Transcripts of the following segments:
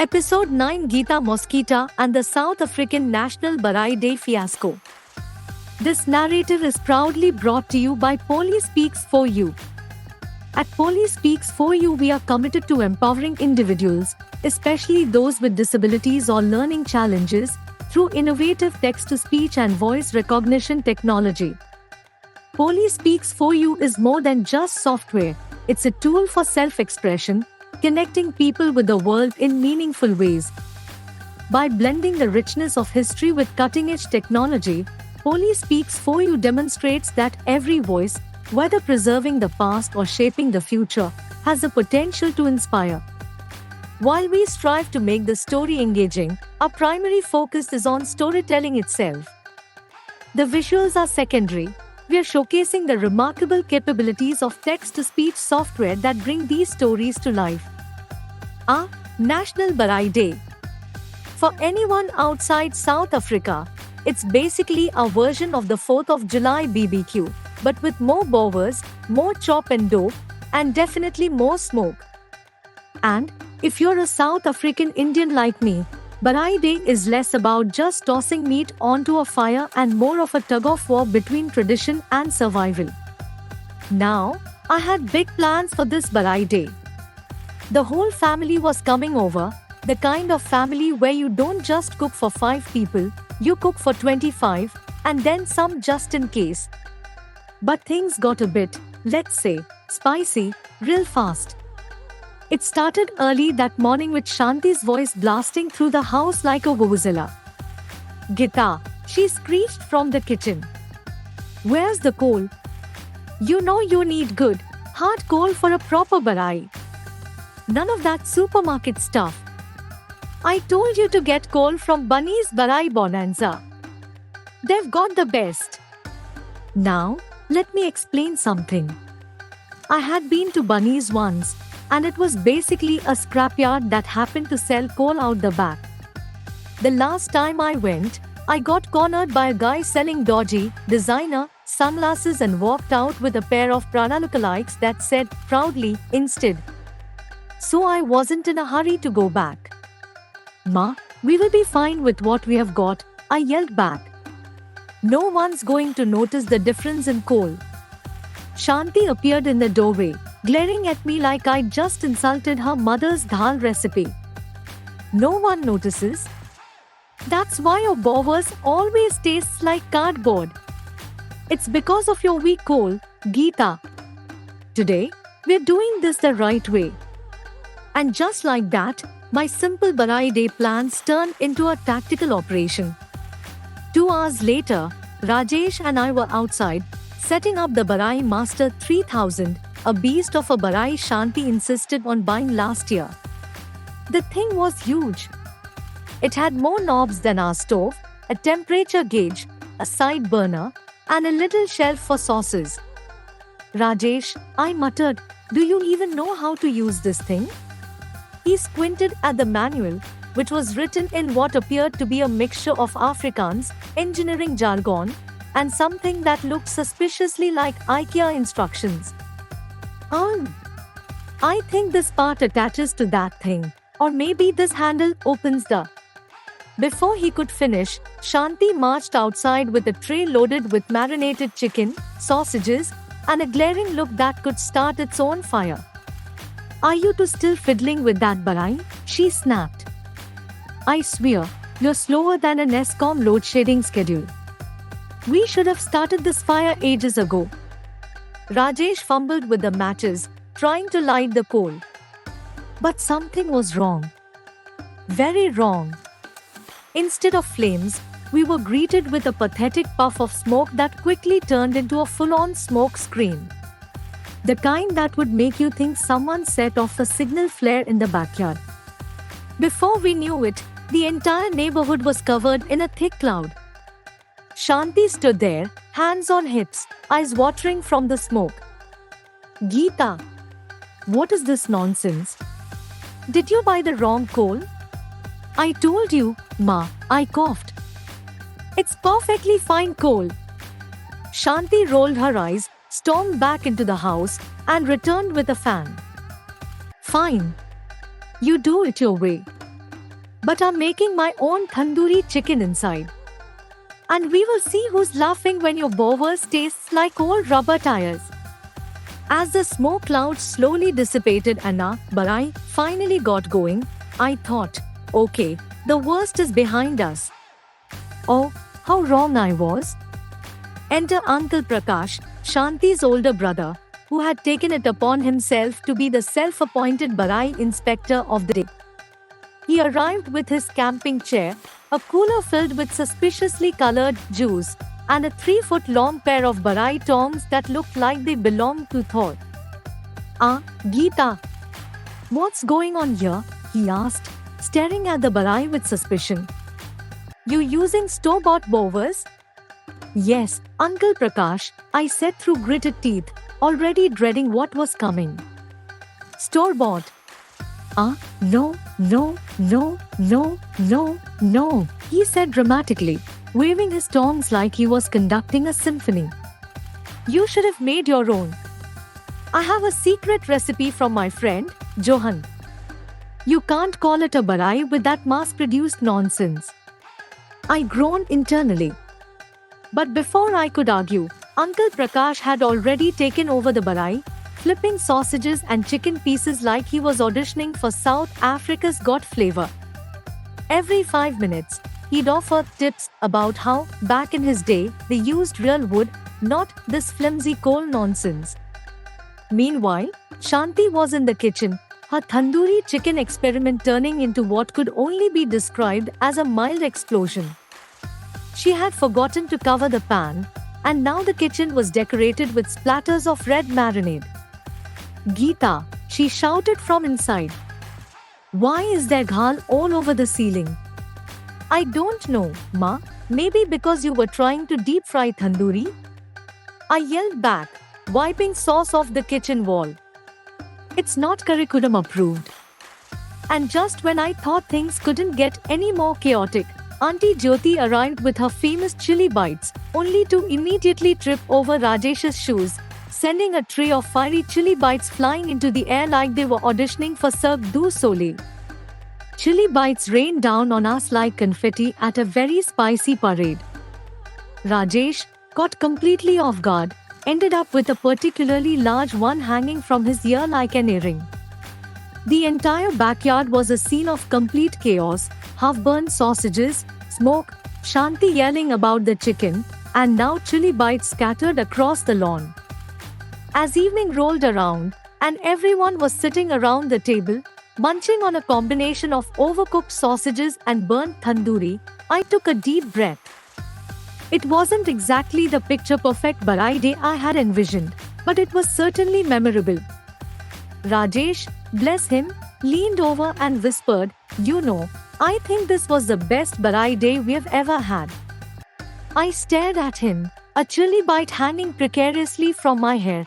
Episode 9, Geeta Mosquita and the South African National Barai Day Fiasco. This narrative is proudly brought to you by Police Speaks For You. At Police Speaks For You, we are committed to empowering individuals, especially those with disabilities or learning challenges, through innovative text-to-speech and voice recognition technology. Police Speaks For You is more than just software. It's a tool for self-expression, connecting people with the world in meaningful ways. By blending the richness of history with cutting-edge technology, Police Speaks For You demonstrates that every voice, whether preserving the past or shaping the future, has the potential to inspire. While we strive to make the story engaging, our primary focus is on storytelling itself. The visuals are secondary. We are showcasing the remarkable capabilities of text-to-speech software that bring these stories to life. National Barai Day. For anyone outside South Africa, it's basically a version of the 4th of July BBQ, but with more bowers, more chop and dough, and definitely more smoke. And if you're a South African Indian like me, Barai Day is less about just tossing meat onto a fire and more of a tug-of-war between tradition and survival. Now, I had big plans for this Barai Day. The whole family was coming over, the kind of family where you don't just cook for 5 people, you cook for 25, and then some just in case. But things got a bit, let's say, spicy, real fast. It started early that morning with Shanti's voice blasting through the house like a vuvuzela. "Geeta," she screeched from the kitchen. "Where's the coal? You know you need good, hard coal for a proper barai. None of that supermarket stuff. I told you to get coal from Bunny's Barai Bonanza. They've got the best." Now, let me explain something. I had been to Bunny's once, and it was basically a scrapyard that happened to sell coal out the back. The last time I went, I got cornered by a guy selling dodgy, designer sunglasses and walked out with a pair of Prada lookalikes that said proudly, "Instead." So I wasn't in a hurry to go back. "Ma, we will be fine with what we have got," I yelled back. "No one's going to notice the difference in coal." Shanti appeared in the doorway, glaring at me like I'd just insulted her mother's dal recipe. "No one notices? That's why your bowers always tastes like cardboard. It's because of your weak coal, Geeta. Today, we're doing this the right way." And just like that, my simple Barai Day plans turned into a tactical operation. 2 hours later, Rajesh and I were outside, setting up the Barai Master 3000, a beast of a Barai Shanti insisted on buying last year. The thing was huge. It had more knobs than our stove, a temperature gauge, a side burner, and a little shelf for sauces. "Rajesh," I muttered, "do you even know how to use this thing?" He squinted at the manual, which was written in what appeared to be a mixture of Afrikaans, engineering jargon, and something that looked suspiciously like IKEA instructions. I think this part attaches to that thing, or maybe this handle opens the..." Before he could finish, Shanti marched outside with a tray loaded with marinated chicken, sausages, and a glaring look that could start its own fire. "Are you two still fiddling with that barai?" she snapped. "I swear, you're slower than an ESCOM load shedding schedule. We should have started this fire ages ago." Rajesh fumbled with the matches, trying to light the coal. But something was wrong. Very wrong. Instead of flames, we were greeted with a pathetic puff of smoke that quickly turned into a full-on smoke screen. The kind that would make you think someone set off a signal flare in the backyard. Before we knew it, the entire neighborhood was covered in a thick cloud. Shanti stood there, hands on hips, eyes watering from the smoke. "Geeta, what is this nonsense? Did you buy the wrong coal?" "I told you, Ma," I coughed. "It's perfectly fine coal." Shanti rolled her eyes, stormed back into the house, and returned with a fan. "Fine. You do it your way." but I'm making my own tandoori chicken inside. And we will see who's laughing when your bowers tastes like old rubber tires. As the smoke clouds slowly dissipated and our barai finally got going, I thought, okay, the worst is behind us. Oh, how wrong I was. Enter Uncle Prakash, Shanti's older brother, who had taken it upon himself to be the self-appointed barai inspector of the day. He arrived with his camping chair, a cooler filled with suspiciously colored juice, and a 3-foot-long pair of barai tongs that looked like they belonged to Thor. "Ah, Geeta. What's going on here?" he asked, staring at the barai with suspicion. "You using store-bought bowers?" "Yes, Uncle Prakash," I said through gritted teeth, already dreading what was coming. "Store-bought? No, no, no, no, no, no," he said dramatically, waving his tongs like he was conducting a symphony. "You should have made your own. I have a secret recipe from my friend, Johan. You can't call it a barai with that mass-produced nonsense." I groaned internally. But before I could argue, Uncle Prakash had already taken over the barai, flipping sausages and chicken pieces like he was auditioning for South Africa's Got Flavor. Every 5 minutes, he'd offer tips about how, back in his day, they used real wood, not this flimsy coal nonsense. Meanwhile, Shanti was in the kitchen, her tandoori chicken experiment turning into what could only be described as a mild explosion. She had forgotten to cover the pan, and now the kitchen was decorated with splatters of red marinade. "Geeta," she shouted from inside. "Why is there ghal all over the ceiling?" "I don't know, Ma. Maybe because you were trying to deep fry tandoori?" I yelled back, wiping sauce off the kitchen wall. "It's not curriculum approved." And just when I thought things couldn't get any more chaotic, Auntie Jyoti arrived with her famous chili bites, only to immediately trip over Rajesh's shoes, sending a tray of fiery chili bites flying into the air like they were auditioning for Cirque du Soleil. Chili bites rained down on us like confetti at a very spicy parade. Rajesh, caught completely off guard, ended up with a particularly large one hanging from his ear like an earring. The entire backyard was a scene of complete chaos, half-burnt sausages, smoke, Shanti yelling about the chicken, and now chili bites scattered across the lawn. As evening rolled around, and everyone was sitting around the table, munching on a combination of overcooked sausages and burnt tandoori, I took a deep breath. It wasn't exactly the picture-perfect barai day I had envisioned, but it was certainly memorable. Rajesh, bless him, leaned over and whispered, "You know, I think this was the best barai day we've ever had." I stared at him, a chili bite hanging precariously from my hair.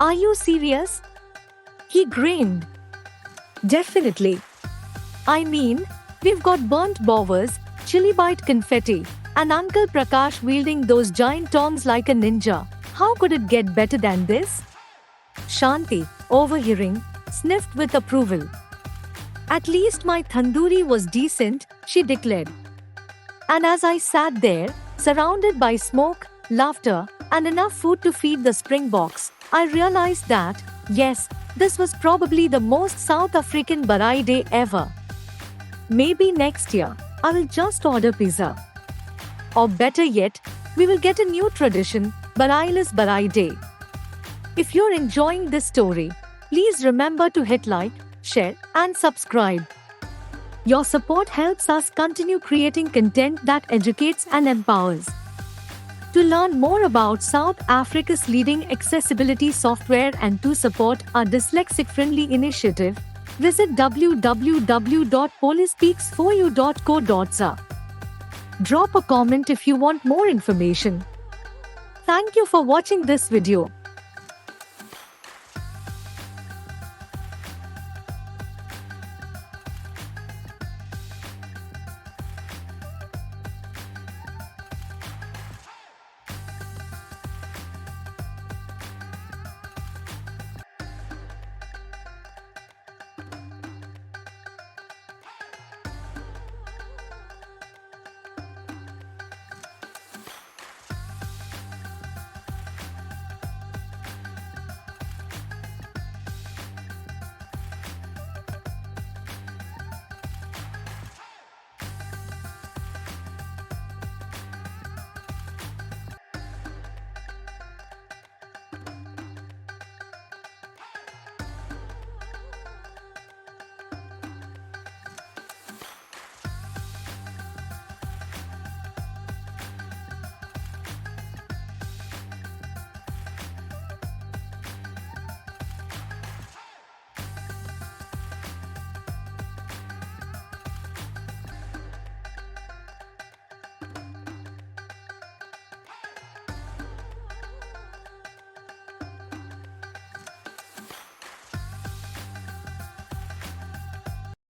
"Are you serious?" He grinned. "Definitely. I mean, we've got burnt bowers, chili bite confetti, and Uncle Prakash wielding those giant tongs like a ninja. How could it get better than this?" Shanti, overhearing, sniffed with approval. "At least my tandoori was decent," she declared. And as I sat there, surrounded by smoke, laughter, and enough food to feed the Springboks, I realized that, yes, this was probably the most South African barai day ever. Maybe next year, I will just order pizza. Or better yet, we will get a new tradition, Barailess Barai Day. If you're enjoying this story, please remember to hit like, share, and subscribe. Your support helps us continue creating content that educates and empowers. To learn more about South Africa's leading accessibility software and to support our dyslexic-friendly initiative, visit www.polispeaks4u.co.za. Drop a comment if you want more information. Thank you for watching this video.